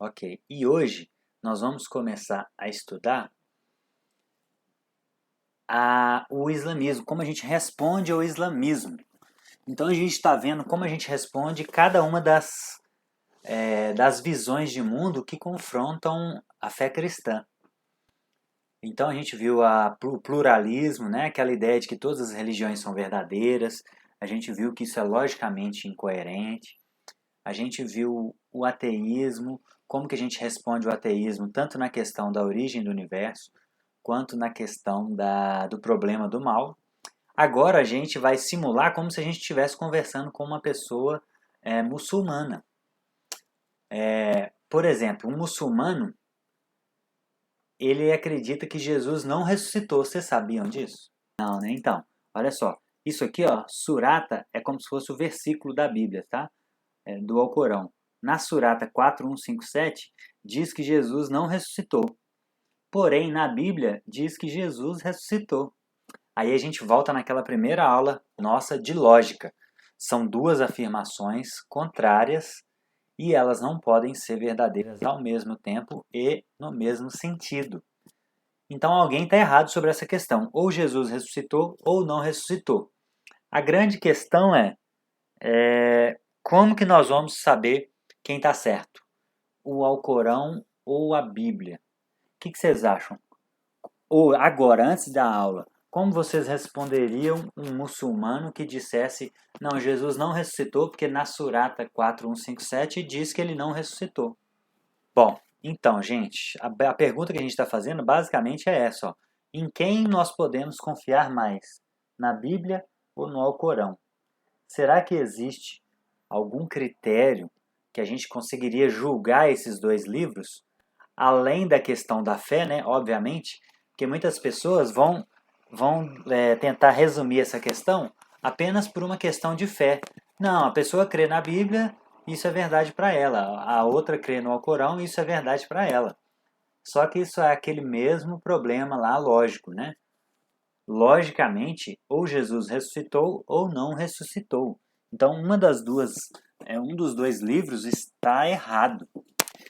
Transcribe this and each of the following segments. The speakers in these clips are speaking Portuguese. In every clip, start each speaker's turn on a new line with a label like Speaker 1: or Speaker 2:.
Speaker 1: Ok, e hoje nós vamos começar a estudar o islamismo, como a gente responde ao islamismo. Então a gente está vendo como a gente responde cada uma das visões de mundo que confrontam a fé cristã. Então a gente viu o pluralismo, né? Aquela ideia de que todas as religiões são verdadeiras. A gente viu que isso é logicamente incoerente. A gente viu o ateísmo, como que a gente responde o ateísmo, tanto na questão da origem do universo, quanto na questão do problema do mal. Agora a gente vai simular como se a gente estivesse conversando com uma pessoa muçulmana. Por exemplo, um muçulmano, ele acredita que Jesus não ressuscitou. Vocês sabiam disso? Não, né? Então, olha só. Isso aqui, ó, surata, é como se fosse o versículo da Bíblia, tá? Do Alcorão. Na Surata 4157, diz que Jesus não ressuscitou. Porém, na Bíblia, diz que Jesus ressuscitou. Aí a gente volta naquela primeira aula nossa de lógica. São duas afirmações contrárias e elas não podem ser verdadeiras ao mesmo tempo e no mesmo sentido. Então alguém está errado sobre essa questão. Ou Jesus ressuscitou ou não ressuscitou. A grande questão é como que nós vamos saber quem está certo? O Alcorão ou a Bíblia? O que vocês acham? Ou agora, antes da aula, como vocês responderiam um muçulmano que dissesse: não, Jesus não ressuscitou porque na Surata 4157 diz que ele não ressuscitou? Bom, então, gente, a pergunta que a gente está fazendo basicamente é essa: ó. Em quem nós podemos confiar mais? Na Bíblia ou no Alcorão? Será que existe algum critério que a gente conseguiria julgar esses dois livros? Além da questão da fé, né, obviamente, porque muitas pessoas vão tentar resumir essa questão apenas por uma questão de fé. Não, a pessoa crê na Bíblia, isso é verdade para ela. A outra crê no Alcorão, isso é verdade para ela. Só que isso é aquele mesmo problema lá, lógico, né? Logicamente, ou Jesus ressuscitou ou não ressuscitou. Então, um dos dois livros está errado.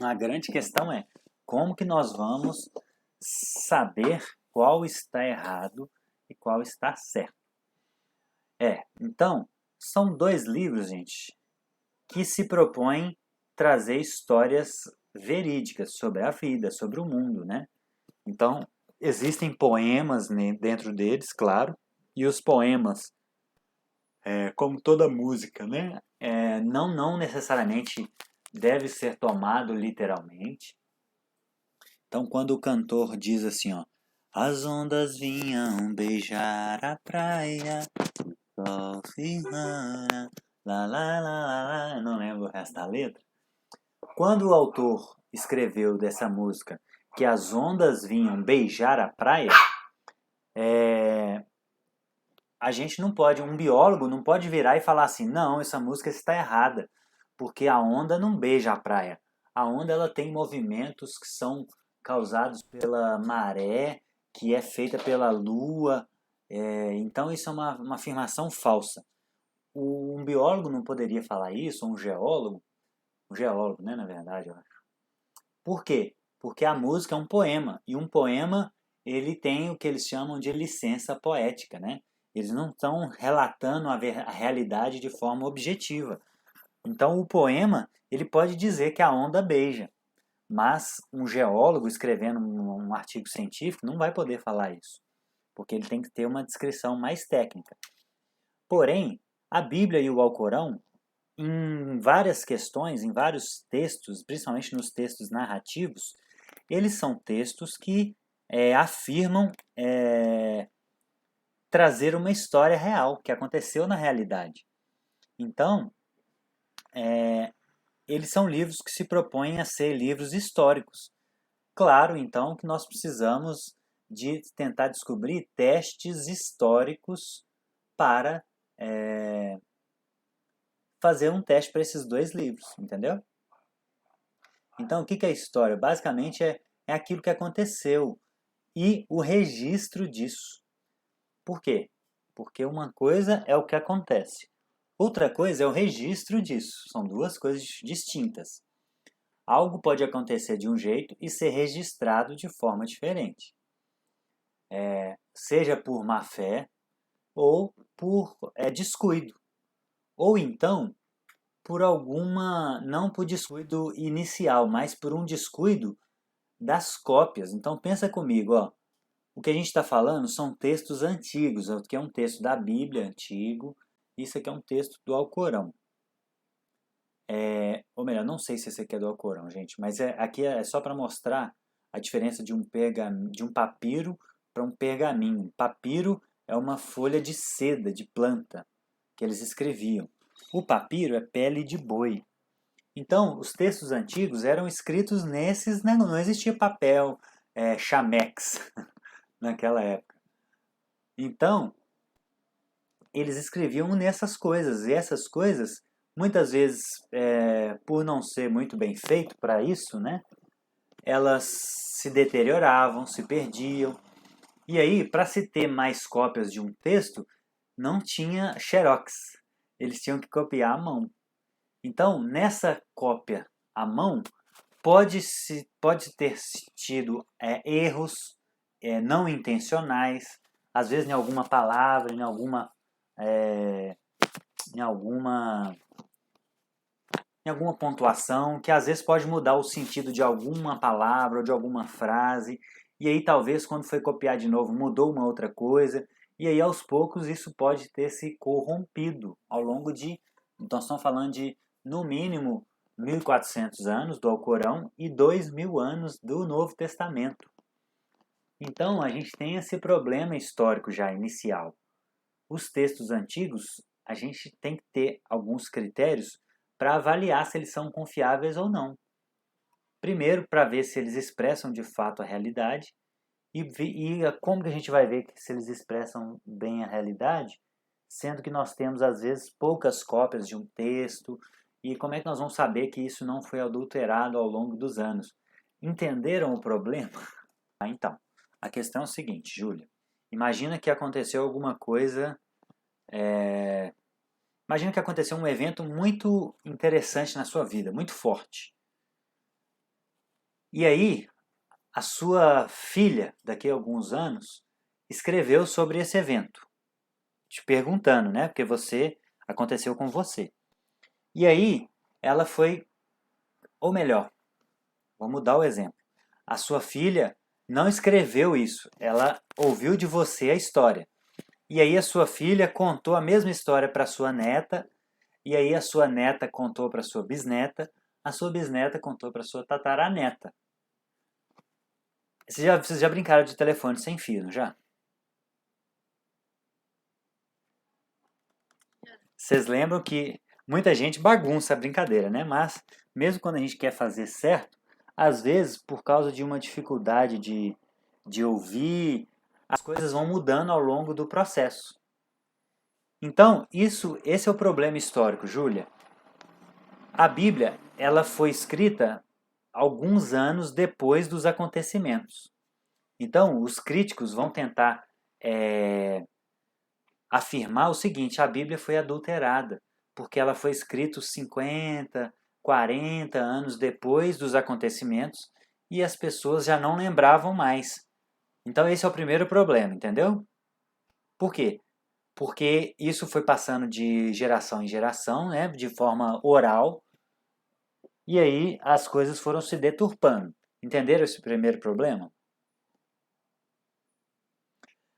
Speaker 1: A grande questão é como que nós vamos saber qual está errado e qual está certo. Então, são dois livros, gente, que se propõem trazer histórias verídicas sobre a vida, sobre o mundo, né? Então, existem poemas dentro deles, claro, e os poemas, como toda música, né? Não necessariamente deve ser tomado literalmente. Então, quando o cantor diz assim, ó, as ondas vinham beijar a praia, sol se rana, lá, lá, lá, lá, lá, não lembro o resto da letra. Quando o autor escreveu dessa música que as ondas vinham beijar a praia, a gente não pode, um biólogo não pode virar e falar assim, não, essa música está errada, porque a onda não beija a praia. A onda ela tem movimentos que são causados pela maré, que é feita pela lua, então isso é uma afirmação falsa. Um biólogo não poderia falar isso, ou um geólogo, né, na verdade, eu acho. Por quê? Porque a música é um poema, e um poema ele tem o que eles chamam de licença poética, né? Eles não estão relatando a realidade de forma objetiva. Então o poema ele pode dizer que a onda beija, mas um geólogo escrevendo um artigo científico não vai poder falar isso, porque ele tem que ter uma descrição mais técnica. Porém, a Bíblia e o Alcorão, em várias questões, em vários textos, principalmente nos textos narrativos, eles são textos que afirmam trazer uma história real, que aconteceu na realidade. Então, eles são livros que se propõem a ser livros históricos. Claro, então, que nós precisamos de tentar descobrir testes históricos para fazer um teste para esses dois livros, entendeu? Então, o que é história? Basicamente é aquilo que aconteceu e o registro disso. Por quê? Porque uma coisa é o que acontece. Outra coisa é o registro disso. São duas coisas distintas. algo pode acontecer de um jeito e ser registrado de forma diferente. Seja por má fé ou por descuido. Ou então, não por descuido inicial, mas por um descuido das cópias. Então pensa comigo, ó. O que a gente está falando são textos antigos, que é um texto da Bíblia antigo, isso aqui é um texto do Alcorão. Ou melhor, não sei se esse aqui é do Alcorão, gente, mas aqui é só para mostrar a diferença de um papiro para um pergaminho. Papiro é uma folha de seda, de planta, que eles escreviam. O papiro é pele de boi. Então, os textos antigos eram escritos nesses, né? Não existia papel chamex naquela época. Então, eles escreviam nessas coisas, e essas coisas, muitas vezes, por não ser muito bem feito para isso, né? Elas se deterioravam, se perdiam. E aí, para se ter mais cópias de um texto, não tinha xerox. Eles tinham que copiar à mão. Então, nessa cópia à mão, pode ter tido erros não intencionais, às vezes em alguma palavra, em alguma pontuação, que às vezes pode mudar o sentido de alguma palavra ou de alguma frase, e aí talvez quando foi copiar de novo mudou uma outra coisa, e aí aos poucos isso pode ter se corrompido ao longo de... Então estamos falando de, no mínimo, 1.400 anos do Alcorão e 2.000 anos do Novo Testamento. Então a gente tem esse problema histórico já inicial. Os textos antigos, a gente tem que ter alguns critérios para avaliar se eles são confiáveis ou não. Primeiro, para ver se eles expressam de fato a realidade, e como que a gente vai ver se eles expressam bem a realidade, sendo que nós temos às vezes poucas cópias de um texto, e como é que nós vamos saber que isso não foi adulterado ao longo dos anos? Entenderam o problema? Então, a questão é o seguinte, Júlia. Imagina que aconteceu alguma coisa... Imagina que aconteceu um evento muito interessante na sua vida, muito forte. E aí, a sua filha, daqui a alguns anos, escreveu sobre esse evento, te perguntando, né? Porque aconteceu com você. E aí, ela foi, ou melhor, vou mudar o exemplo. A sua filha não escreveu isso, ela ouviu de você a história. E aí a sua filha contou a mesma história para sua neta, e aí a sua neta contou para sua bisneta, a sua bisneta contou para sua tataraneta. Vocês já brincaram de telefone sem fio, não já? Vocês lembram que muita gente bagunça a brincadeira, né? Mas mesmo quando a gente quer fazer certo, às vezes por causa de uma dificuldade de ouvir, as coisas vão mudando ao longo do processo. Então, esse é o problema histórico, Júlia. A Bíblia, ela foi escrita alguns anos depois dos acontecimentos. Então, os críticos vão tentar afirmar o seguinte: a Bíblia foi adulterada, porque ela foi escrita 50, 40 anos depois dos acontecimentos e as pessoas já não lembravam mais. Então, esse é o primeiro problema, entendeu? Por quê? Porque isso foi passando de geração em geração, né, de forma oral, e aí as coisas foram se deturpando. Entenderam esse primeiro problema?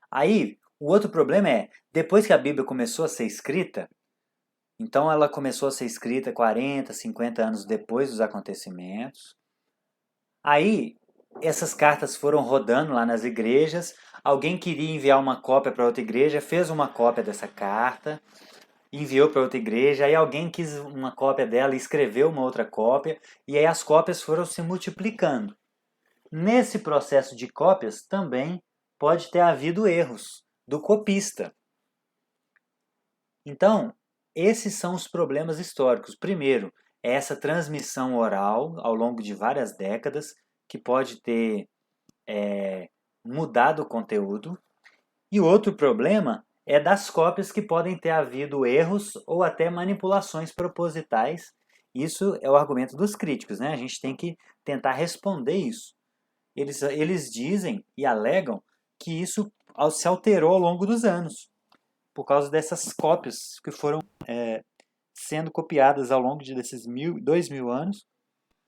Speaker 1: Aí, o outro problema é, depois que a Bíblia começou a ser escrita, então ela começou a ser escrita 40, 50 anos depois dos acontecimentos, aí essas cartas foram rodando lá nas igrejas, alguém queria enviar uma cópia para outra igreja, fez uma cópia dessa carta, enviou para outra igreja, aí alguém quis uma cópia dela e escreveu uma outra cópia, e aí as cópias foram se multiplicando. Nesse processo de cópias também pode ter havido erros do copista. Então, esses são os problemas históricos. Primeiro, é essa transmissão oral ao longo de várias décadas, que pode ter mudado o conteúdo. E outro problema é das cópias que podem ter havido erros ou até manipulações propositais Isso é o argumento dos críticos, né? A gente tem que tentar responder isso. Eles dizem e alegam que isso se alterou ao longo dos anos, por causa dessas cópias que foram sendo copiadas ao longo desses 2.000 anos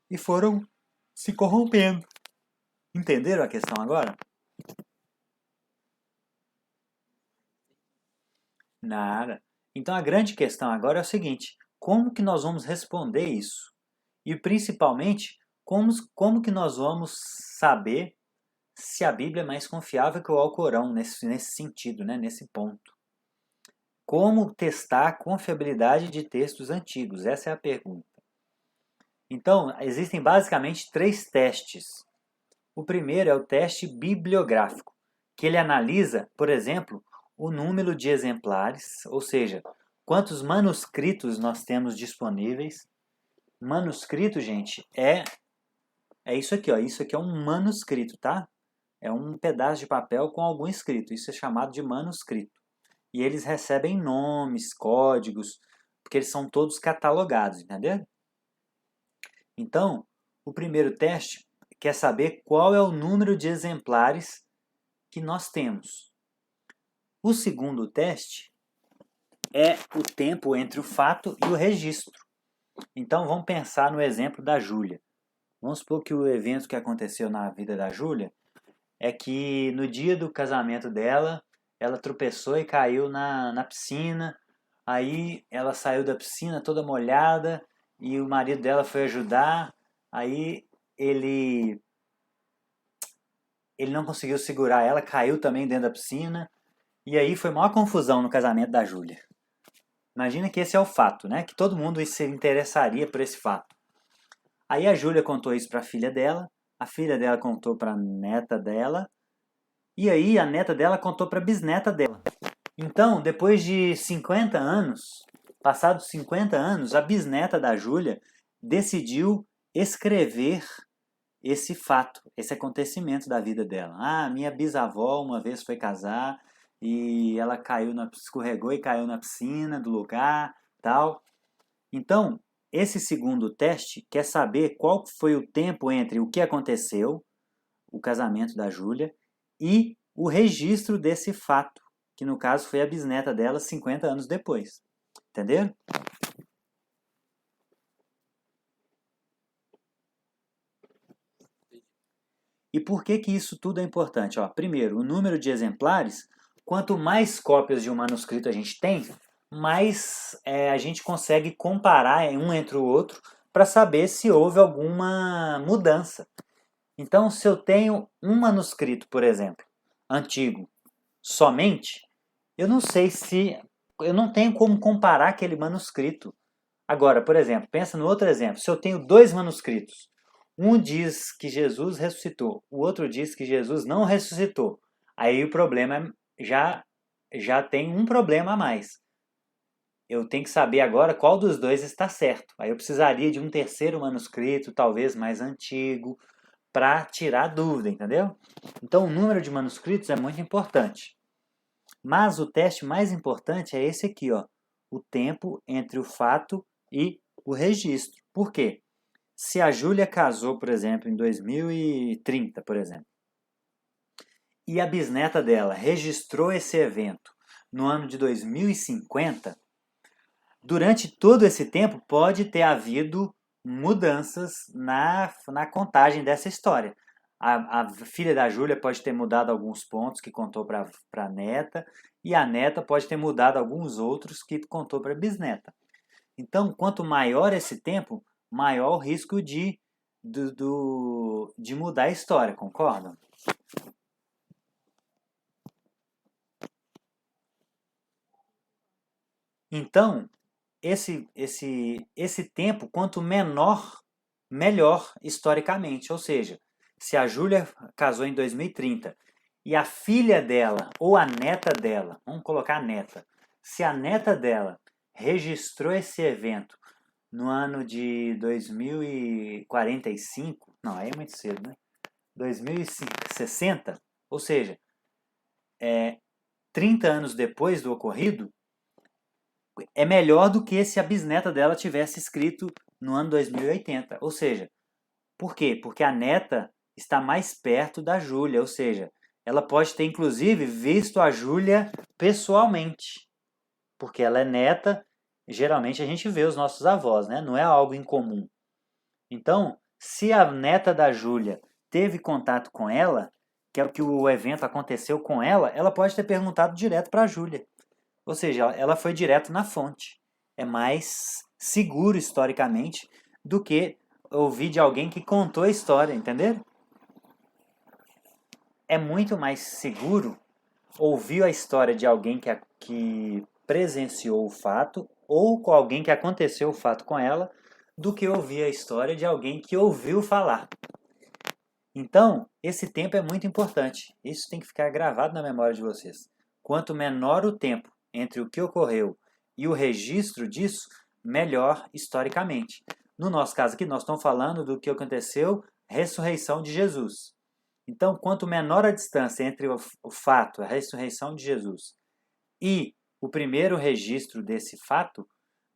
Speaker 1: e foram se corrompendo. Entenderam a questão agora? Nada. Então a grande questão agora é o seguinte: como que nós vamos responder isso? E principalmente, como que nós vamos saber se a Bíblia é mais confiável que o Alcorão nesse sentido, né? Nesse ponto? Como testar a confiabilidade de textos antigos? Essa é a pergunta. Então, existem basicamente 3 testes. O primeiro é o teste bibliográfico, que ele analisa, por exemplo, o número de exemplares, ou seja, quantos manuscritos nós temos disponíveis. Manuscrito, gente, é isso aqui, ó. Isso aqui é um manuscrito, tá? É um pedaço de papel com algum escrito. Isso é chamado de manuscrito. E eles recebem nomes, códigos, porque eles são todos catalogados, entendeu? Então, o primeiro teste quer saber qual é o número de exemplares que nós temos. O segundo teste é o tempo entre o fato e o registro. Então, vamos pensar no exemplo da Júlia. Vamos supor que o evento que aconteceu na vida da Júlia é que no dia do casamento dela, ela tropeçou e caiu na piscina. Aí ela saiu da piscina toda molhada e o marido dela foi ajudar. Aí ele não conseguiu segurar ela, caiu também dentro da piscina. E aí foi maior confusão no casamento da Júlia. Imagina que esse é o fato, né? Que todo mundo se interessaria por esse fato. Aí a Júlia contou isso para a filha dela contou para a neta dela, e aí a neta dela contou para a bisneta dela. Então, depois de 50 anos, passados 50 anos, a bisneta da Júlia decidiu escrever esse fato, esse acontecimento da vida dela. Ah, minha bisavó uma vez foi casar e ela escorregou e caiu na piscina do lugar, tal. Então, esse segundo teste quer saber qual foi o tempo entre o que aconteceu, o casamento da Júlia, e o registro desse fato, que no caso foi a bisneta dela 50 anos depois. Entenderam? E por que que isso tudo é importante? Ó, primeiro, o número de exemplares. Quanto mais cópias de um manuscrito a gente tem, mais a gente consegue comparar um entre o outro para saber se houve alguma mudança. Então, se eu tenho um manuscrito, por exemplo, antigo, somente, eu não sei se. Eu não tenho como comparar aquele manuscrito. Agora, por exemplo, pensa no outro exemplo. Se eu tenho 2 manuscritos, um diz que Jesus ressuscitou, o outro diz que Jesus não ressuscitou. Aí o problema já tem um problema a mais. Eu tenho que saber agora qual dos dois está certo. Aí eu precisaria de um terceiro manuscrito, talvez mais antigo, para tirar a dúvida, entendeu? Então o número de manuscritos é muito importante. Mas o teste mais importante é esse aqui, ó, o tempo entre o fato e o registro. Por quê? Se a Júlia casou, por exemplo, em 2030, por exemplo, e a bisneta dela registrou esse evento no ano de 2050, durante todo esse tempo pode ter havido mudanças na contagem dessa história. A filha da Júlia pode ter mudado alguns pontos que contou para a neta, e a neta pode ter mudado alguns outros que contou para a bisneta. Então, quanto maior esse tempo, maior o risco de mudar a história, concordam? Então, esse tempo, quanto menor, melhor historicamente. Ou seja, se a Júlia casou em 2030 e a filha dela ou a neta dela, vamos colocar a neta, se a neta dela registrou esse evento no ano de 2045, não, aí é muito cedo, né? 2060, ou seja, 30 anos depois do ocorrido, é melhor do que se a bisneta dela tivesse escrito no ano 2080. Ou seja, por quê? Porque a neta está mais perto da Júlia, ou seja, ela pode ter inclusive visto a Júlia pessoalmente, porque ela é neta. Geralmente a gente vê os nossos avós, né? Não é algo incomum. Então, se a neta da Júlia teve contato com ela, que é o que o evento aconteceu com ela, ela pode ter perguntado direto para a Júlia. Ou seja, ela foi direto na fonte. É mais seguro historicamente do que ouvir de alguém que contou a história, entendeu? É muito mais seguro ouvir a história de alguém que presenciou o fato ou com alguém que aconteceu o fato com ela do que ouvir a história de alguém que ouviu falar. Então, esse tempo é muito importante. Isso tem que ficar gravado na memória de vocês. Quanto menor o tempo entre o que ocorreu e o registro disso, melhor historicamente. No nosso caso aqui, nós estamos falando do que aconteceu, ressurreição de Jesus. Então, quanto menor a distância entre o fato, a ressurreição de Jesus, e o primeiro registro desse fato,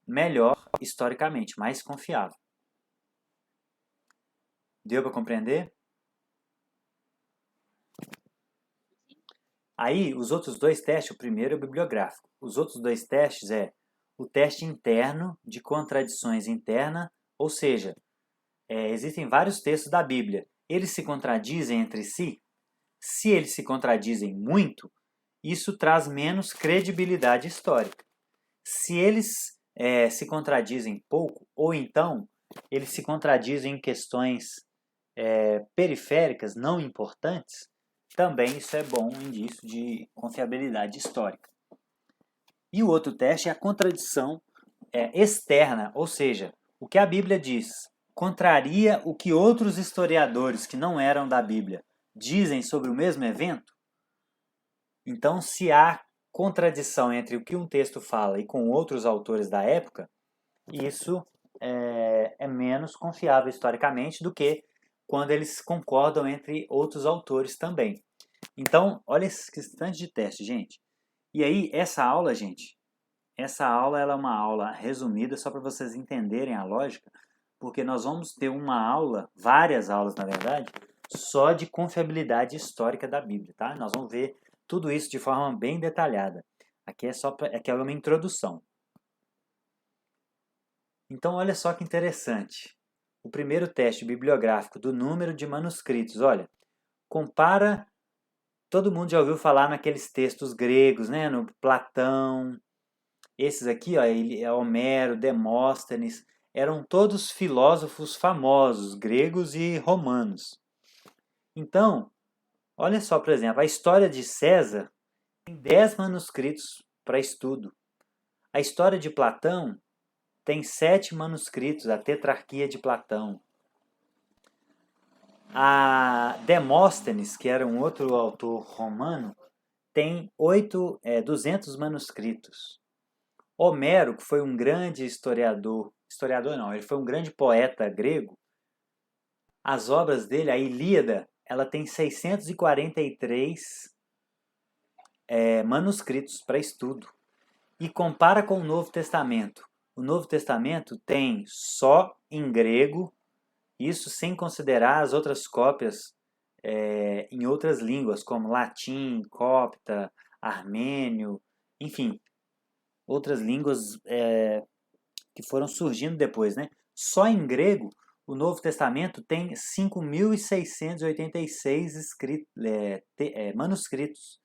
Speaker 1: melhor historicamente, mais confiável. Deu para compreender? Aí, os outros dois testes, o primeiro é o bibliográfico. Os outros dois testes é o teste interno de contradições internas, ou seja, existem vários textos da Bíblia. Eles se contradizem entre si? Se eles se contradizem muito, isso traz menos credibilidade histórica. Se eles se contradizem pouco, ou então eles se contradizem em questões periféricas, não importantes, também isso é bom indício de confiabilidade histórica. E o outro teste é a contradição externa, ou seja, o que a Bíblia diz contraria o que outros historiadores que não eram da Bíblia dizem sobre o mesmo evento? Então, se há contradição entre o que um texto fala e com outros autores da época, isso é menos confiável historicamente do que quando eles concordam entre outros autores também. Então, olha esse tanto de teste, gente. E aí, essa aula, gente, essa aula ela é uma aula resumida só para vocês entenderem a lógica, porque nós vamos ter uma aula, várias aulas na verdade, só de confiabilidade histórica da Bíblia, tá? Nós vamos ver tudo isso de forma bem detalhada. Aqui aqui é uma introdução. Então, olha só que interessante. O primeiro teste bibliográfico do número de manuscritos, olha, compara. Todo mundo já ouviu falar naqueles textos gregos, né? No Platão. Esses aqui, ó, Homero, Demóstenes, eram todos filósofos famosos, gregos e romanos. Então, olha só, por exemplo, a história de César tem 10 manuscritos para estudo. A história de Platão tem 7 manuscritos, a Tetrarquia de Platão. A Demóstenes, que era um outro autor romano, tem 200 manuscritos. Homero, que foi um grande historiador não, ele foi um grande poeta grego, as obras dele, a Ilíada, ela tem 643 manuscritos para estudo. E compara com o Novo Testamento. O Novo Testamento tem só em grego, isso sem considerar as outras cópias em outras línguas, como latim, copta, armênio, enfim, outras línguas que foram surgindo depois, né? Só em grego, o Novo Testamento tem 5.686 manuscritos.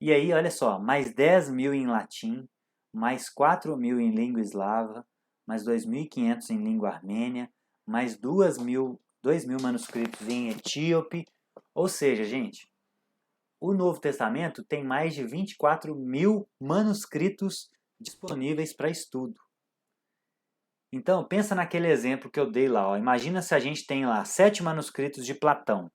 Speaker 1: E aí, olha só, mais 10.000 em latim, mais 4.000 em língua eslava, mais 2.500 em língua armênia, mais 2.000 manuscritos em etíope. Ou seja, gente, o Novo Testamento tem mais de 24.000 manuscritos disponíveis para estudo. Então, pensa naquele exemplo que eu dei lá. Ó. Imagina se a gente tem lá 7 manuscritos de Platão.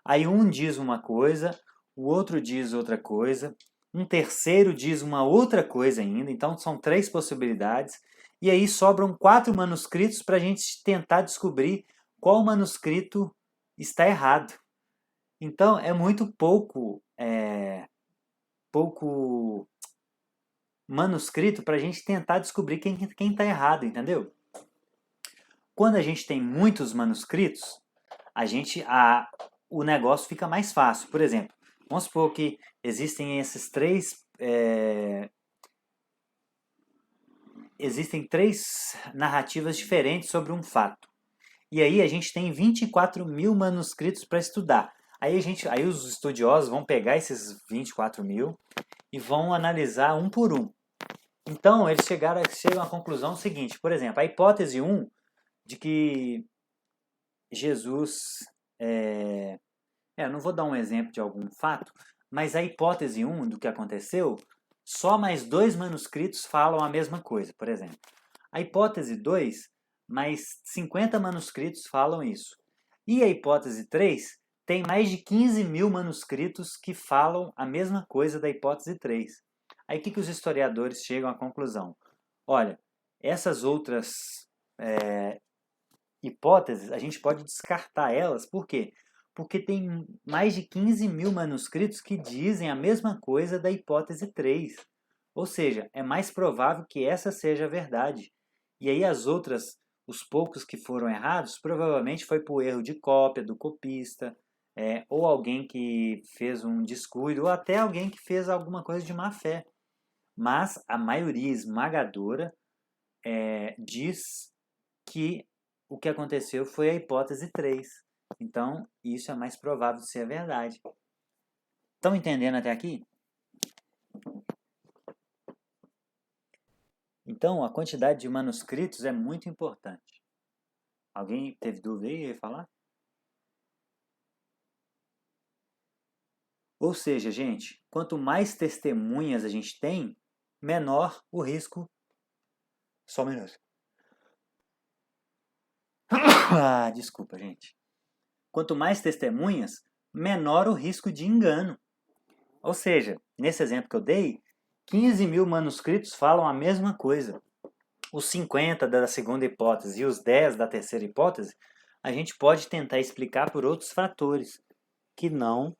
Speaker 1: Aí um diz uma coisa, o outro diz outra coisa, um terceiro diz uma outra coisa ainda. Então, são 3 possibilidades. E aí sobram 4 manuscritos para a gente tentar descobrir qual manuscrito está errado. Então, é muito pouco manuscrito para a gente tentar descobrir quem está errado, entendeu? Quando a gente tem muitos manuscritos, o negócio fica mais fácil. Por exemplo, vamos supor que existem existem três narrativas diferentes sobre um fato. E aí a gente tem 24 mil manuscritos para estudar. Aí os estudiosos vão pegar esses 24 mil e vão analisar um por um. Então eles chegam à conclusão seguinte, por exemplo, a hipótese 1 de que Jesus... eu não vou dar um exemplo de algum fato, mas a hipótese 1 do que aconteceu, só mais 2 manuscritos falam a mesma coisa, por exemplo. A hipótese 2, mais 50 manuscritos falam isso. E a hipótese 3 tem mais de 15 mil manuscritos que falam a mesma coisa da hipótese 3. Aí o que os historiadores chegam à conclusão? Olha, essas outras hipóteses, a gente pode descartar elas, por quê? Porque tem mais de 15 mil manuscritos que dizem a mesma coisa da hipótese 3. Ou seja, é mais provável que essa seja a verdade. E aí os poucos que foram errados, provavelmente foi por erro de cópia do copista, ou alguém que fez um descuido, ou até alguém que fez alguma coisa de má fé. Mas a maioria esmagadora diz que o que aconteceu foi a hipótese 3. Então, isso é mais provável de ser a verdade. Estão entendendo até aqui? Então, a quantidade de manuscritos é muito importante. Alguém teve dúvida aí? Ia falar? Ou seja, gente, quanto mais testemunhas a gente tem, menor o risco. Só um minuto. Desculpa, gente. Quanto mais testemunhas, menor o risco de engano. Ou seja, nesse exemplo que eu dei, 15 mil manuscritos falam a mesma coisa. Os 50 da segunda hipótese e os 10 da terceira hipótese, a gente pode tentar explicar por outros fatores que não.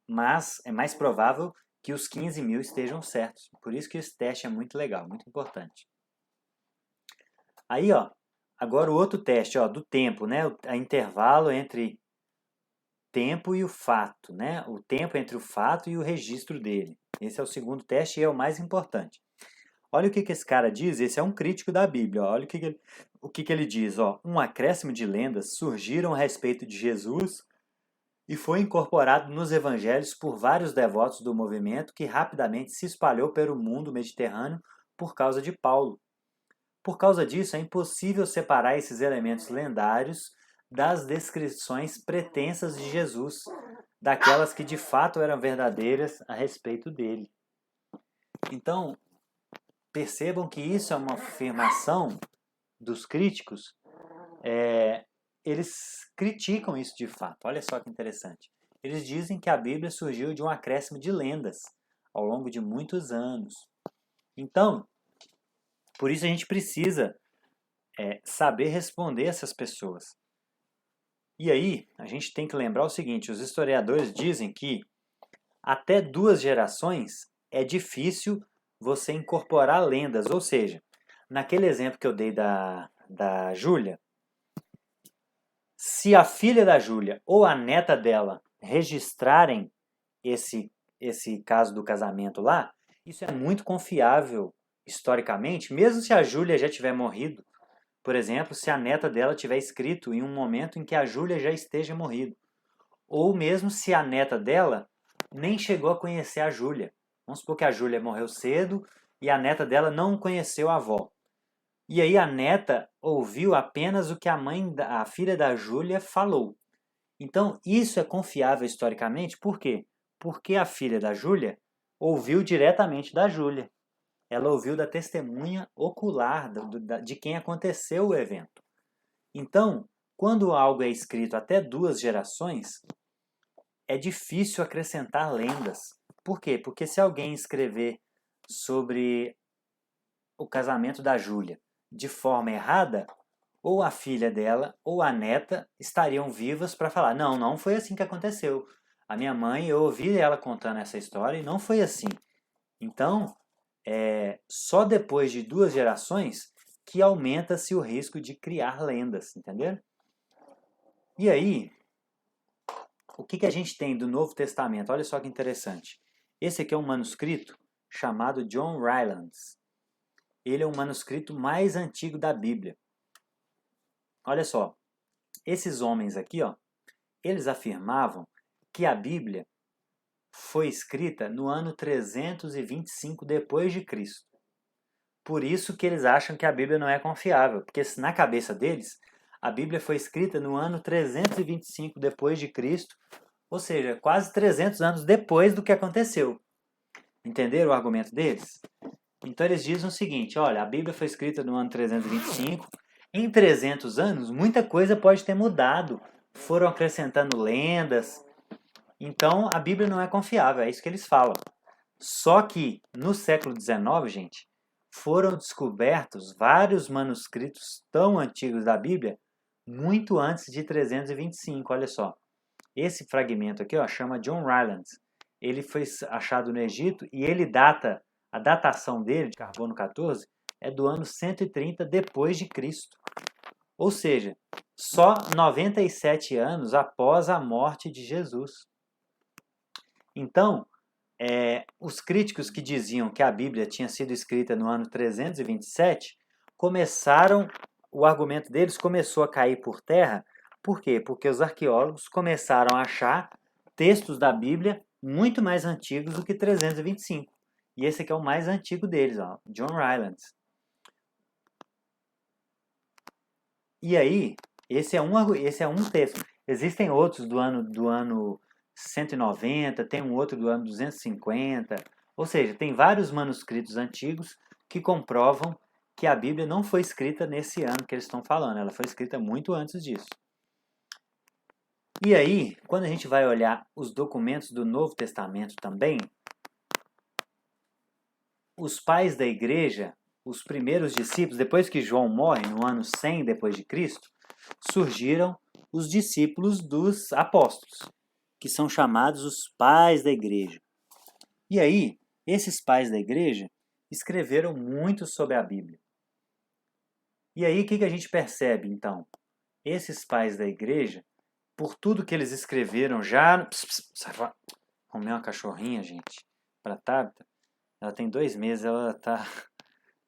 Speaker 1: Mas é mais provável que os 15 mil estejam certos. Por isso que esse teste é muito legal, muito importante. Aí, agora o outro teste, do tempo, né? O intervalo entre tempo e o fato, né? O tempo entre o fato e o registro dele. Esse é o segundo teste e é o mais importante. Olha o que esse cara diz, esse é um crítico da Bíblia. Olha o que ele diz. Um acréscimo de lendas surgiram a respeito de Jesus e foi incorporado nos evangelhos por vários devotos do movimento que rapidamente se espalhou pelo mundo mediterrâneo por causa de Paulo. Por causa disso, é impossível separar esses elementos lendários das descrições pretensas de Jesus, daquelas que de fato eram verdadeiras a respeito dele. Então, percebam que isso é uma afirmação dos críticos. Eles criticam isso de fato. Olha só que interessante. Eles dizem que a Bíblia surgiu de um acréscimo de lendas ao longo de muitos anos. Então, por isso a gente precisa saber responder essas pessoas. E aí, a gente tem que lembrar o seguinte: os historiadores dizem que até 2 gerações é difícil você incorporar lendas. Ou seja, naquele exemplo que eu dei da Júlia, se a filha da Júlia ou a neta dela registrarem esse caso do casamento lá, isso é muito confiável historicamente, mesmo se a Júlia já tiver morrido. Por exemplo, se a neta dela tiver escrito em um momento em que a Júlia já esteja morrido. Ou mesmo se a neta dela nem chegou a conhecer a Júlia. Vamos supor que a Júlia morreu cedo e a neta dela não conheceu a avó. E aí a neta ouviu apenas o que a filha da Júlia falou. Então, isso é confiável historicamente, por quê? Porque a filha da Júlia ouviu diretamente da Júlia. Ela ouviu da testemunha ocular de quem aconteceu o evento. Então, quando algo é escrito até 2 gerações, é difícil acrescentar lendas. Por quê? Porque se alguém escrever sobre o casamento da Júlia de forma errada, ou a filha dela ou a neta estariam vivas para falar: não foi assim que aconteceu. A minha mãe, eu ouvi ela contando essa história e não foi assim. Então, só depois de 2 gerações que aumenta-se o risco de criar lendas, entendeu? E aí, o que a gente tem do Novo Testamento? Olha só que interessante. Esse aqui é um manuscrito chamado John Rylands. Ele é o manuscrito mais antigo da Bíblia. Olha só, esses homens aqui, ó, eles afirmavam que a Bíblia foi escrita no ano 325 depois de Cristo. Por isso que eles acham que a Bíblia não é confiável, porque na cabeça deles, a Bíblia foi escrita no ano 325 depois de Cristo, ou seja, quase 300 anos depois do que aconteceu. Entenderam o argumento deles? Então eles dizem o seguinte, olha, a Bíblia foi escrita no ano 325, em 300 anos muita coisa pode ter mudado, foram acrescentando lendas, então a Bíblia não é confiável, é isso que eles falam. Só que no século XIX, gente, foram descobertos vários manuscritos tão antigos da Bíblia, muito antes de 325, olha só. Esse fragmento aqui, ó, chama John Rylands. Ele foi achado no Egito e ele data, a datação dele, de carbono 14, é do ano 130 depois de Cristo. Ou seja, só 97 anos após a morte de Jesus. Então, os críticos que diziam que a Bíblia tinha sido escrita no ano 327, o argumento deles começou a cair por terra. Por quê? Porque os arqueólogos começaram a achar textos da Bíblia muito mais antigos do que 325. E esse aqui é o mais antigo deles, ó, John Rylands. E aí, esse é um texto. Existem outros do ano 190, tem um outro do ano 250. Ou seja, tem vários manuscritos antigos que comprovam que a Bíblia não foi escrita nesse ano que eles estão falando. Ela foi escrita muito antes disso. E aí, quando a gente vai olhar os documentos do Novo Testamento também, os pais da igreja, os primeiros discípulos, depois que João morre, no ano 100 depois de Cristo, surgiram os discípulos dos apóstolos, que são chamados os pais da igreja. E aí, esses pais da igreja escreveram muito sobre a Bíblia. E aí, o que a gente percebe, então? Esses pais da igreja, por tudo que eles escreveram já... Arrumei uma cachorrinha, gente, para Tabita. Ela tem 2 meses, ela tá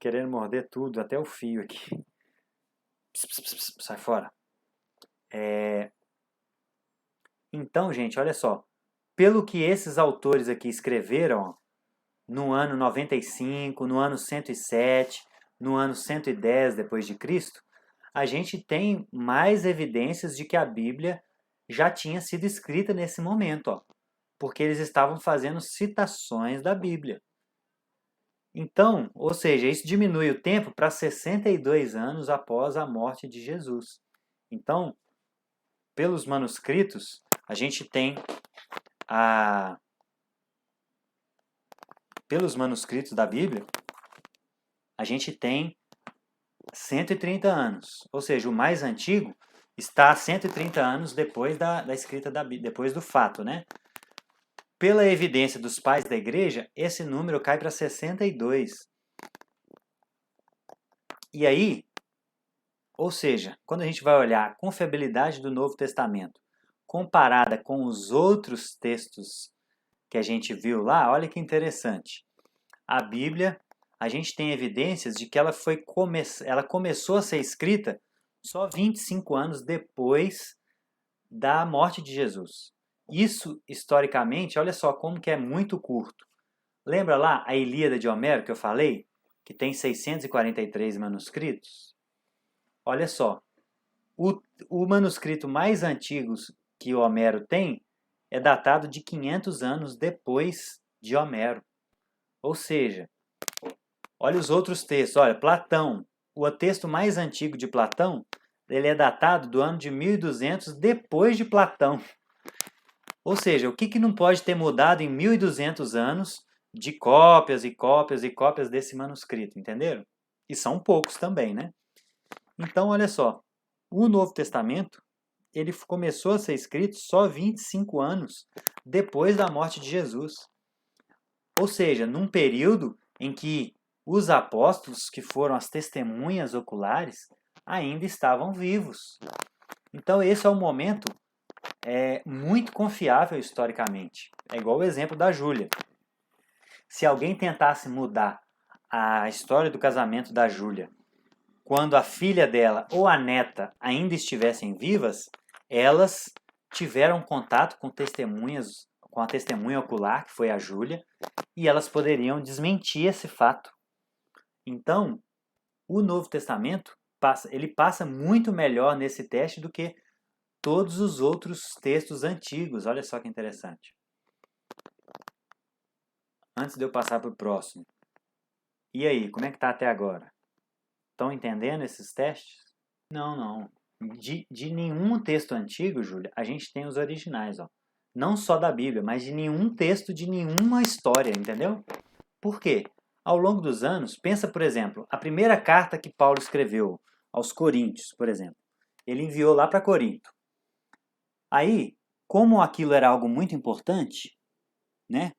Speaker 1: querendo morder tudo, até o fio aqui. Sai fora. Então, gente, olha só. Pelo que esses autores aqui escreveram, no ano 95, no ano 107, no ano 110 depois de Cristo, a gente tem mais evidências de que a Bíblia já tinha sido escrita nesse momento, ó, porque eles estavam fazendo citações da Bíblia. Então, ou seja, isso diminui o tempo para 62 anos após a morte de Jesus. Então, pelos manuscritos, a gente tem pelos manuscritos da Bíblia, a gente tem 130 anos. Ou seja, o mais antigo está 130 anos depois da escrita da Bíblia, depois do fato, né? Pela evidência dos pais da igreja, esse número cai para 62. E aí, ou seja, quando a gente vai olhar a confiabilidade do Novo Testamento comparada com os outros textos que a gente viu lá, olha que interessante. A Bíblia, a gente tem evidências de que ela começou a ser escrita só 25 anos depois da morte de Jesus. Isso, historicamente, olha só como que é muito curto. Lembra lá a Ilíada de Homero que eu falei? Que tem 643 manuscritos? Olha só, o manuscrito mais antigo que o Homero tem é datado de 500 anos depois de Homero. Ou seja, olha os outros textos. Olha, Platão, o texto mais antigo de Platão, ele é datado do ano de 1200 depois de Platão. Ou seja, o que não pode ter mudado em 1200 anos de cópias e cópias e cópias desse manuscrito, entenderam? E são poucos também, né? Então, olha só, o Novo Testamento, ele começou a ser escrito só 25 anos depois da morte de Jesus. Ou seja, num período em que os apóstolos, que foram as testemunhas oculares, ainda estavam vivos. Então esse é um momento muito confiável historicamente. É igual o exemplo da Júlia. Se alguém tentasse mudar a história do casamento da Júlia quando a filha dela ou a neta ainda estivessem vivas, elas tiveram contato com testemunhas, com a testemunha ocular, que foi a Júlia, e elas poderiam desmentir esse fato. Então, o Novo Testamento ele passa muito melhor nesse teste do que todos os outros textos antigos. Olha só que interessante. Antes de eu passar para o próximo. E aí, como é que está até agora? Estão entendendo esses testes? Não. De nenhum texto antigo, Júlia, a gente tem os originais. Ó. Não só da Bíblia, mas de nenhum texto, de nenhuma história, entendeu? Por quê? Ao longo dos anos, pensa, por exemplo, a primeira carta que Paulo escreveu aos Coríntios, por exemplo. Ele enviou lá para Corinto. Aí, como aquilo era algo muito importante, né?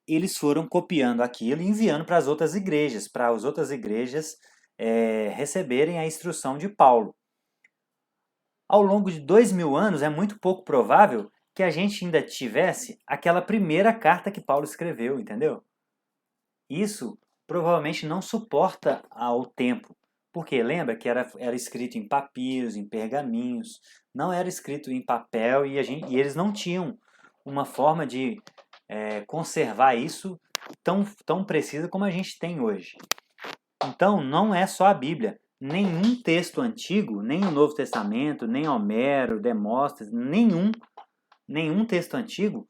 Speaker 1: Eles foram copiando aquilo e enviando para as outras igrejas receberem a instrução de Paulo. Ao longo de 2000 anos, é muito pouco provável que a gente ainda tivesse aquela primeira carta que Paulo escreveu, entendeu? Isso provavelmente não suporta ao tempo, porque lembra que era escrito em papiros, em pergaminhos, não era escrito em papel e eles não tinham uma forma de conservar isso tão precisa como a gente tem hoje. Então, não é só a Bíblia. Nenhum texto antigo, nem o Novo Testamento, nem Homero, Demóstenes, nenhum texto antigo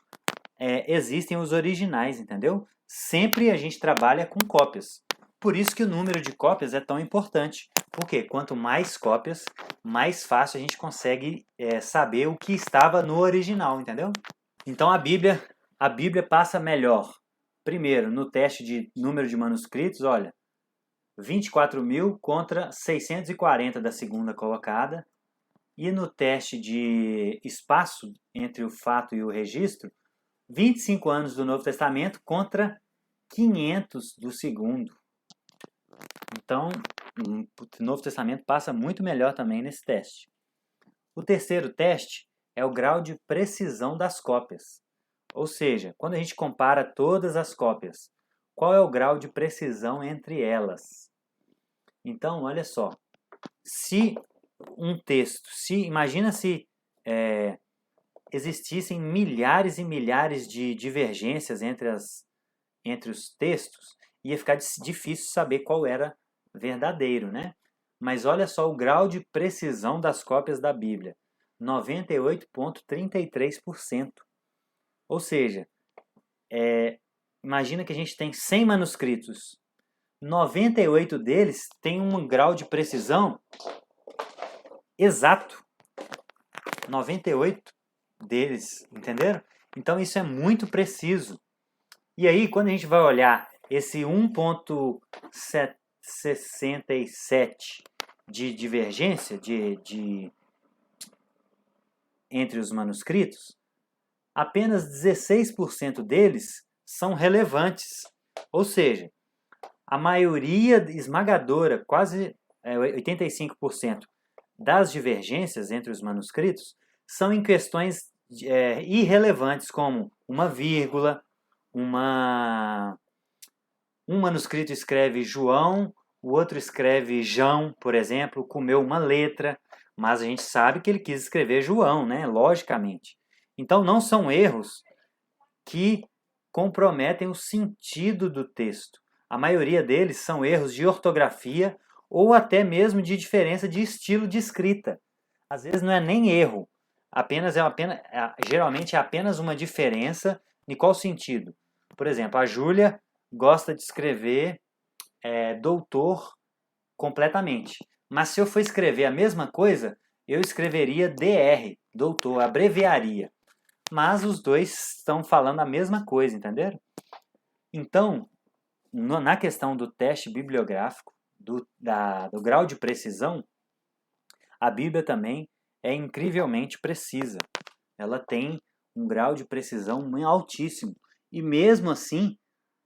Speaker 1: existem os originais, entendeu? Sempre a gente trabalha com cópias. Por isso que o número de cópias é tão importante. Porque quanto mais cópias, mais fácil a gente consegue saber o que estava no original, entendeu? Então a Bíblia passa melhor. Primeiro, no teste de número de manuscritos, olha, 24.000 contra 640 da segunda colocada. E no teste de espaço entre o fato e o registro, 25 anos do Novo Testamento contra 500 do segundo. Então, o Novo Testamento passa muito melhor também nesse teste. O terceiro teste é o grau de precisão das cópias. Ou seja, quando a gente compara todas as cópias, qual é o grau de precisão entre elas? Então, olha só. Se um texto, imagina se existissem milhares e milhares de divergências entre os textos, ia ficar difícil saber qual era verdadeiro, né? Mas olha só o grau de precisão das cópias da Bíblia, 98,33%. Ou seja, imagina que a gente tem 100 manuscritos, 98 deles têm um grau de precisão exato. 98 deles, entenderam? Então isso é muito preciso. E aí, quando a gente vai olhar esse 1,67 de divergência entre os manuscritos, apenas 16% deles são relevantes. Ou seja, a maioria esmagadora, quase 85% das divergências entre os manuscritos são em questões irrelevantes, como uma vírgula, um manuscrito escreve João, o outro escreve Jão, por exemplo, comeu uma letra, mas a gente sabe que ele quis escrever João, né? Logicamente. Então não são erros que comprometem o sentido do texto. A maioria deles são erros de ortografia ou até mesmo de diferença de estilo de escrita. Às vezes não é nem erro, geralmente é apenas uma diferença. Em qual sentido? Por exemplo, a Júlia gosta de escrever doutor completamente. Mas se eu for escrever a mesma coisa, eu escreveria DR, doutor, abreviaria. Mas os dois estão falando a mesma coisa, entenderam? Então, na questão do teste bibliográfico, do grau de precisão, a Bíblia também é incrivelmente precisa. Ela tem um grau de precisão altíssimo. E mesmo assim,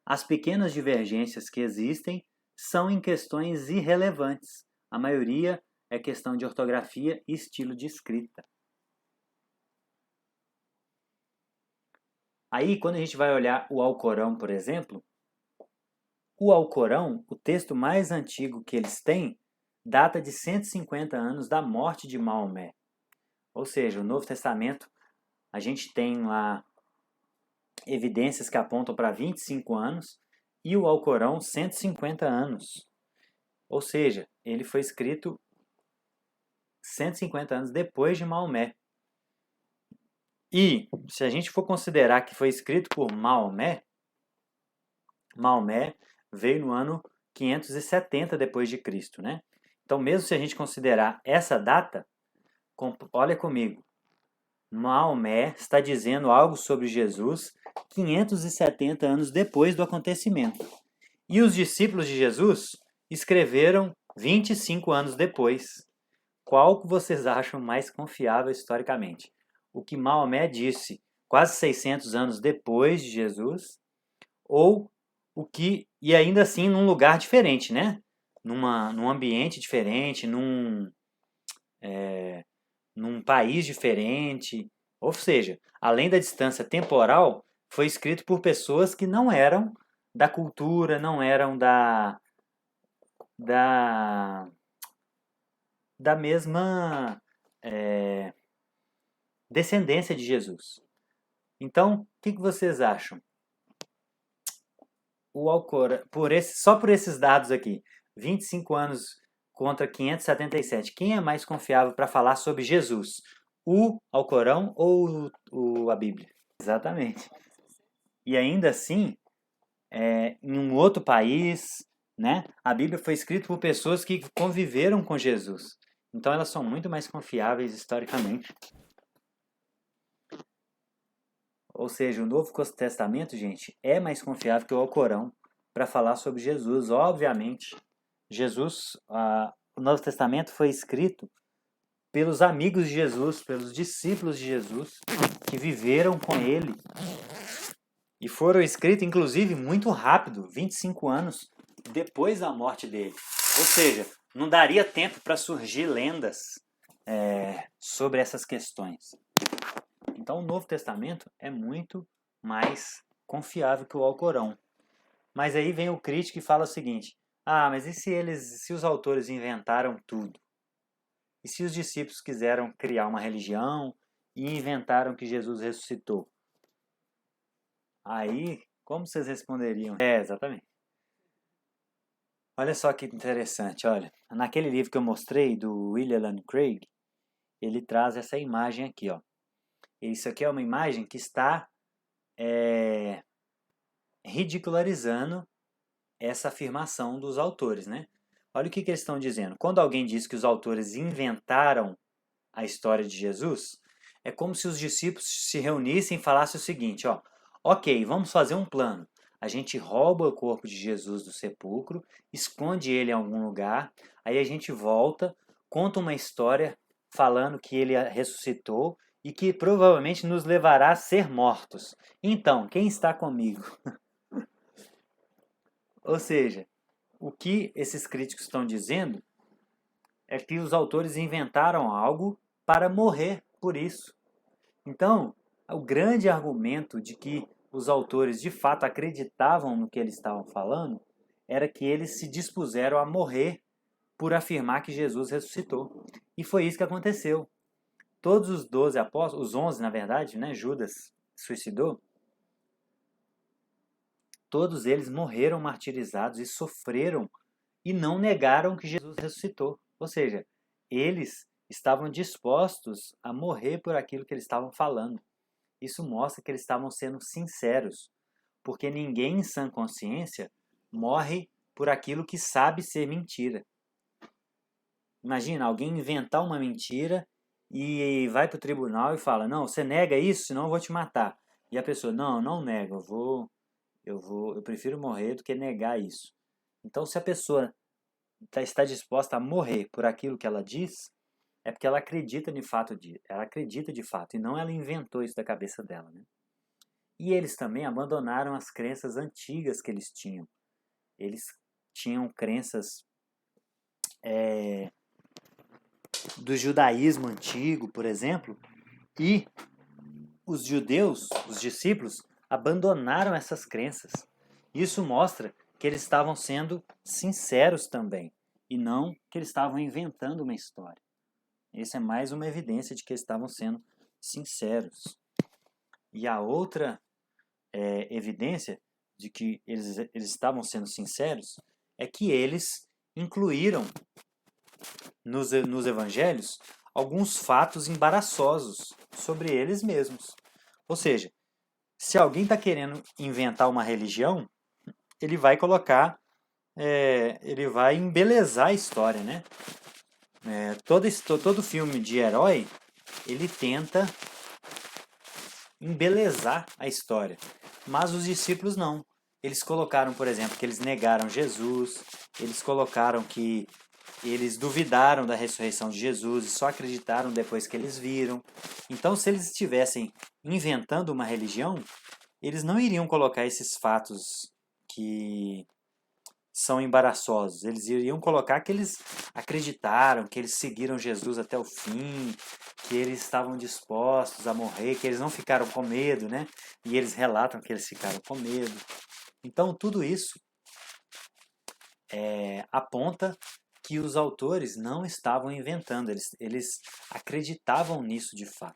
Speaker 1: as pequenas divergências que existem são em questões irrelevantes. A maioria é questão de ortografia e estilo de escrita. Aí, quando a gente vai olhar o Alcorão, por exemplo, o Alcorão, o texto mais antigo que eles têm, data de 150 anos da morte de Maomé. Ou seja, o Novo Testamento, a gente tem lá evidências que apontam para 25 anos e o Alcorão 150 anos. Ou seja, ele foi escrito 150 anos depois de Maomé. E se a gente for considerar que foi escrito por Maomé, Maomé veio no ano 570 depois de Cristo, né? Então, mesmo se a gente considerar essa data, olha comigo, Maomé está dizendo algo sobre Jesus 570 anos depois do acontecimento. E os discípulos de Jesus escreveram 25 anos depois. Qual que vocês acham mais confiável historicamente? O que Maomé disse quase 600 anos depois de Jesus, ou o que, e ainda assim num lugar diferente, né? Num ambiente diferente, num país diferente. Ou seja, além da distância temporal, foi escrito por pessoas que não eram da cultura, não eram da, da mesma descendência de Jesus. Então, o que vocês acham? O Alcorão, só por esses dados aqui, 25 anos contra 577, quem é mais confiável para falar sobre Jesus? O Alcorão ou a Bíblia? Exatamente. E ainda assim, em um outro país, né? A Bíblia foi escrita por pessoas que conviveram com Jesus. Então elas são muito mais confiáveis historicamente. Ou seja, o Novo Testamento, gente, é mais confiável que o Alcorão para falar sobre Jesus. Obviamente, o Novo Testamento foi escrito pelos amigos de Jesus, pelos discípulos de Jesus, que viveram com ele. E foram escritos, inclusive, muito rápido, 25 anos depois da morte dele. Ou seja, não daria tempo para surgir lendas sobre essas questões. Então, o Novo Testamento é muito mais confiável que o Alcorão. Mas aí vem o crítico e fala o seguinte: mas e se os autores inventaram tudo? E se os discípulos quiseram criar uma religião e inventaram que Jesus ressuscitou? Aí, como vocês responderiam? Exatamente. Olha só que interessante, olha. Naquele livro que eu mostrei, do William Lane Craig, ele traz essa imagem aqui, ó. Isso aqui é uma imagem que está ridicularizando essa afirmação dos autores, né? Olha o que eles estão dizendo. Quando alguém diz que os autores inventaram a história de Jesus, é como se os discípulos se reunissem e falassem o seguinte, ó, ok, vamos fazer um plano. A gente rouba o corpo de Jesus do sepulcro, esconde ele em algum lugar, aí a gente volta, conta uma história falando que ele ressuscitou e que provavelmente nos levará a ser mortos. Então, quem está comigo? Ou seja, o que esses críticos estão dizendo é que os autores inventaram algo para morrer por isso. Então, o grande argumento de que os autores de fato acreditavam no que eles estavam falando era que eles se dispuseram a morrer por afirmar que Jesus ressuscitou. E foi isso que aconteceu. Todos os 12 apóstolos, os 11 na verdade, né, Judas suicidou, todos eles morreram martirizados e sofreram e não negaram que Jesus ressuscitou. Ou seja, eles estavam dispostos a morrer por aquilo que eles estavam falando. Isso mostra que eles estavam sendo sinceros, porque ninguém em sã consciência morre por aquilo que sabe ser mentira. Imagina alguém inventar uma mentira e vai para o tribunal e fala: não, você nega isso, senão eu vou te matar. E a pessoa: não nego, eu prefiro morrer do que negar isso. Então, se a pessoa está disposta a morrer por aquilo que ela diz, é porque ela acredita ela acredita de fato, e não ela inventou isso da cabeça dela, né? E eles também abandonaram as crenças antigas que eles tinham. Eles tinham crenças do judaísmo antigo, por exemplo, e os judeus, os discípulos, abandonaram essas crenças. Isso mostra que eles estavam sendo sinceros também, e não que eles estavam inventando uma história. Essa é mais uma evidência de que eles estavam sendo sinceros. E a outra evidência de que eles estavam sendo sinceros é que eles incluíram nos evangelhos alguns fatos embaraçosos sobre eles mesmos. Ou seja, se alguém está querendo inventar uma religião, ele vai colocar, ele vai embelezar a história, né? Todo filme de herói, ele tenta embelezar a história. Mas os discípulos não. Eles colocaram, por exemplo, que eles negaram Jesus, eles colocaram que eles duvidaram da ressurreição de Jesus e só acreditaram depois que eles viram. Então, se eles estivessem inventando uma religião, eles não iriam colocar esses fatos que são embaraçosos. Eles iriam colocar que eles acreditaram, que eles seguiram Jesus até o fim, que eles estavam dispostos a morrer, que eles não ficaram com medo, né? E eles relatam que eles ficaram com medo. Então, tudo isso aponta que os autores não estavam inventando, eles acreditavam nisso de fato.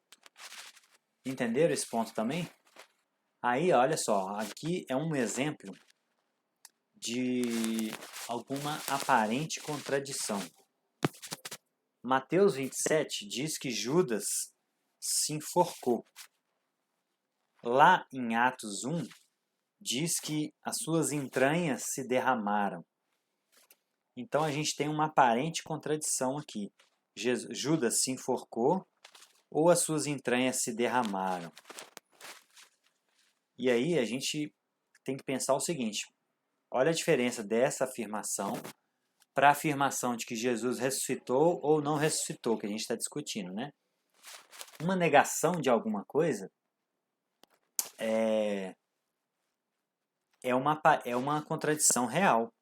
Speaker 1: Entenderam esse ponto também? Aí, olha só, aqui é um exemplo de alguma aparente contradição. Mateus 27 diz que Judas se enforcou. Lá em Atos 1, diz que as suas entranhas se derramaram. Então a gente tem uma aparente contradição aqui. Judas se enforcou ou as suas entranhas se derramaram. E aí a gente tem que pensar o seguinte: olha a diferença dessa afirmação para a afirmação de que Jesus ressuscitou ou não ressuscitou, que a gente está discutindo, né? Uma negação de alguma coisa é uma contradição real.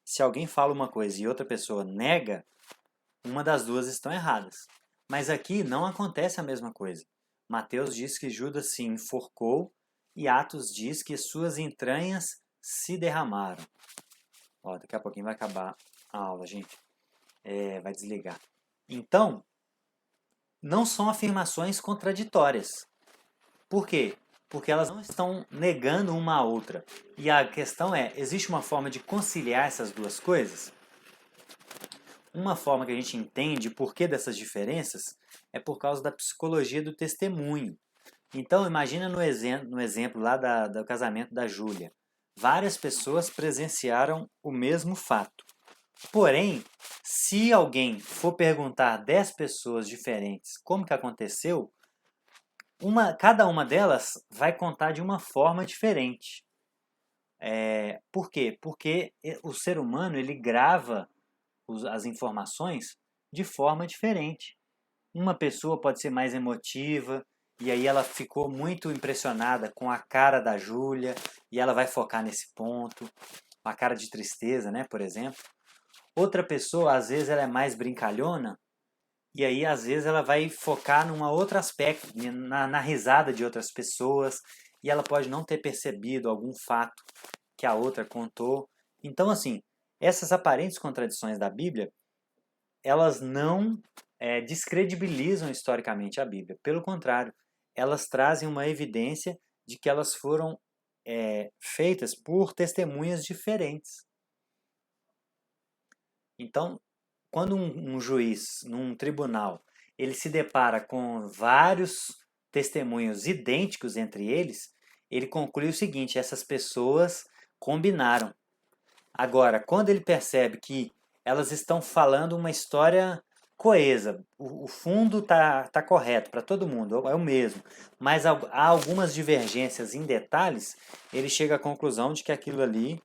Speaker 1: Se alguém fala uma coisa e outra pessoa nega, uma das duas estão erradas. Mas aqui não acontece a mesma coisa. Mateus diz que Judas se enforcou e Atos diz que suas entranhas se derramaram. Ó, daqui a pouquinho vai acabar a aula, gente. Vai desligar. Então, não são afirmações contraditórias. Por quê? Porque elas não estão negando uma a outra. E a questão é, existe uma forma de conciliar essas duas coisas? Uma forma que a gente entende o porquê dessas diferenças é por causa da psicologia do testemunho. Então, imagina no exemplo lá do casamento da Júlia. Várias pessoas presenciaram o mesmo fato. Porém, se alguém for perguntar a 10 pessoas diferentes como que aconteceu, cada uma delas vai contar de uma forma diferente. Por quê? Porque o ser humano ele grava as informações de forma diferente. Uma pessoa pode ser mais emotiva, e aí ela ficou muito impressionada com a cara da Júlia, e ela vai focar nesse ponto, uma cara de tristeza, né, por exemplo. Outra pessoa, às vezes, ela é mais brincalhona, e aí, às vezes, ela vai focar num outro aspecto, na risada de outras pessoas, e ela pode não ter percebido algum fato que a outra contou. Então, assim, essas aparentes contradições da Bíblia, elas não descredibilizam historicamente a Bíblia. Pelo contrário, elas trazem uma evidência de que elas foram feitas por testemunhas diferentes. Então, quando um juiz, num tribunal, ele se depara com vários testemunhos idênticos entre eles, ele conclui o seguinte: essas pessoas combinaram. Agora, quando ele percebe que elas estão falando uma história coesa, o fundo tá correto para todo mundo, é o mesmo, mas há algumas divergências em detalhes, ele chega à conclusão de que aquilo ali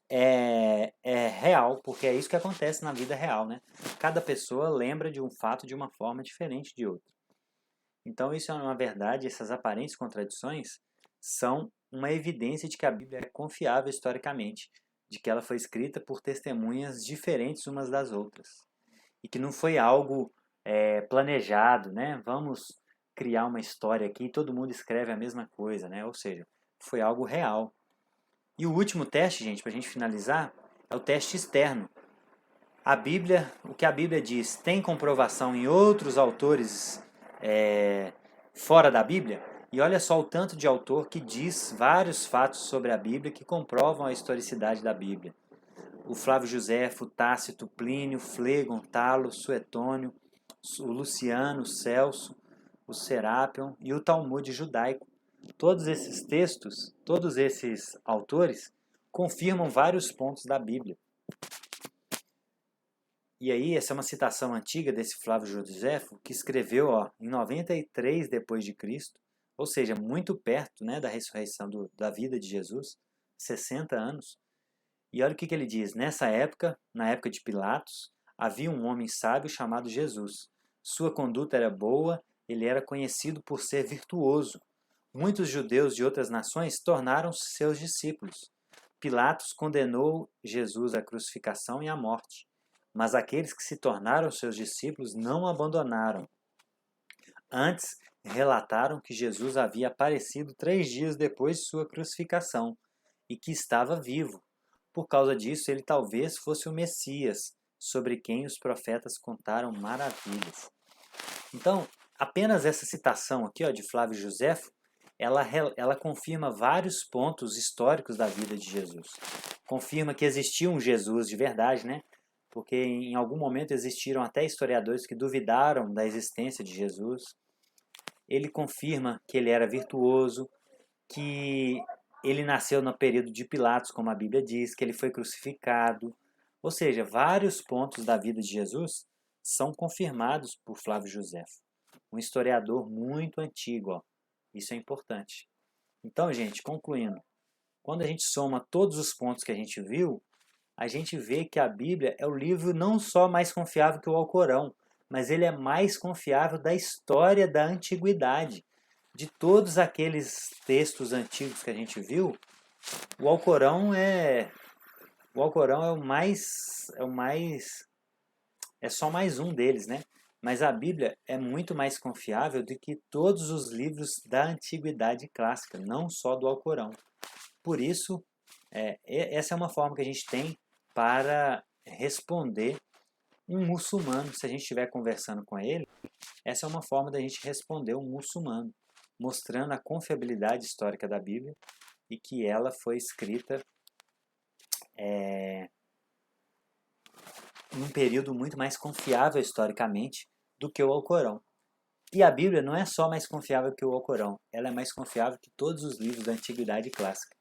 Speaker 1: é real, porque é isso que acontece na vida real, né? Cada pessoa lembra de um fato de uma forma diferente de outra. Então, isso é uma verdade, essas aparentes contradições são uma evidência de que a Bíblia é confiável historicamente, de que ela foi escrita por testemunhas diferentes umas das outras, e que não foi algo planejado, né? Vamos criar uma história aqui e todo mundo escreve a mesma coisa, né? Ou seja, foi algo real. E o último teste, gente, para a gente finalizar, é o teste externo. A Bíblia, o que a Bíblia diz, tem comprovação em outros autores fora da Bíblia? E olha só o tanto de autor que diz vários fatos sobre a Bíblia que comprovam a historicidade da Bíblia. O Flávio Josefo, Tácito, Plínio, Flegon, Talo, Suetônio, o Luciano, o Celso, o Serápion e o Talmude judaico. Todos esses textos, todos esses autores, confirmam vários pontos da Bíblia. E aí, essa é uma citação antiga desse Flávio Josefo, que escreveu em 93 depois de Cristo, ou seja, muito perto, né, da ressurreição da vida de Jesus, 60 anos. E olha o que ele diz: nessa época, na época de Pilatos, havia um homem sábio chamado Jesus. Sua conduta era boa, ele era conhecido por ser virtuoso. Muitos judeus de outras nações tornaram-se seus discípulos. Pilatos condenou Jesus à crucificação e à morte, mas aqueles que se tornaram seus discípulos não o abandonaram. Antes, relataram que Jesus havia aparecido 3 dias depois de sua crucificação e que estava vivo. Por causa disso, ele talvez fosse o Messias, sobre quem os profetas contaram maravilhas. Então, apenas essa citação aqui de Flávio Josefo, ela confirma vários pontos históricos da vida de Jesus. Confirma que existiu um Jesus de verdade, né? Porque em algum momento existiram até historiadores que duvidaram da existência de Jesus. Ele confirma que ele era virtuoso, que ele nasceu no período de Pilatos, como a Bíblia diz, que ele foi crucificado. Ou seja, vários pontos da vida de Jesus são confirmados por Flávio Josefo, um historiador muito antigo. Isso é importante. Então, gente, concluindo, quando a gente soma todos os pontos que a gente viu, a gente vê que a Bíblia é o livro não só mais confiável que o Alcorão, mas ele é mais confiável da história da antiguidade. De todos aqueles textos antigos que a gente viu, o Alcorão é é só mais um deles, né? Mas a Bíblia é muito mais confiável do que todos os livros da antiguidade clássica, não só do Alcorão. Por isso, essa é uma forma que a gente tem para responder um muçulmano. Se a gente estiver conversando com ele, essa é uma forma da gente responder um muçulmano, mostrando a confiabilidade histórica da Bíblia e que ela foi escrita num período muito mais confiável historicamente do que o Alcorão. E a Bíblia não é só mais confiável que o Alcorão, ela é mais confiável que todos os livros da Antiguidade Clássica.